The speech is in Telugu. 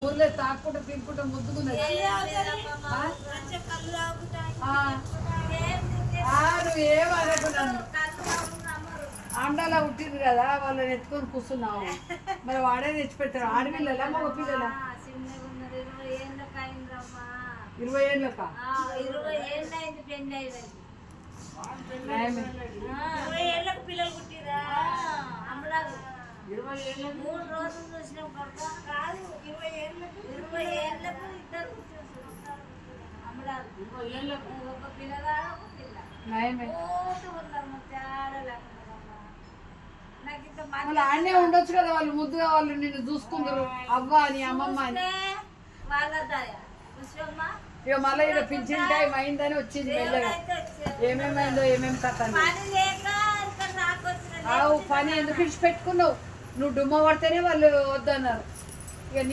ఊర్లో తాక్కుంటా తినుకుంటా ముద్దుకున్నది. నువ్వు ఏమనుకున్నాను ఆండాలా పుట్టింది కదా వాళ్ళని ఎత్తుకొని కూర్చున్నావు. మరి వాడే తెచ్చిపెట్టారు. ఆడపిల్లలా మగ పిల్లలా? 20 ఏళ్ళకా? 20 ఏళ్ళు అయింది పెళ్ళి అయింది. 20 ఏళ్ళకు పిల్లలు పుట్టిరా అమ్మలాగా. 3 రోజులు చూసినాం కొడుక. కాదు 20 ఏళ్ళకు ఇద్దరు అమ్మలాగా. ఒక పిల్లగాడు ఒక పిల్ల ఉన్నారు. తేడా లేకుండా నాకు ఇంత వాళ్ళు ఆడనే ఉండొచ్చు కదా. వాళ్ళు ముద్దుగా వాళ్ళు నిన్ను చూసుకుందరు అవ్వ అని అమ్మమ్మ అని. వాళ్ళ దయ విశ్వమ్మ. ఇక మళ్ళీ ఇలా పింఛన్ టైం అయిందని వచ్చింది మెల్లగా. ఏమేమైందో ఏమేమి కథ పని ఎందుకు ఇచ్చి పెట్టుకున్నావు? నువ్వు డుమ్మ పడితేనే వాళ్ళు వద్దన్నారు. ఇక నీ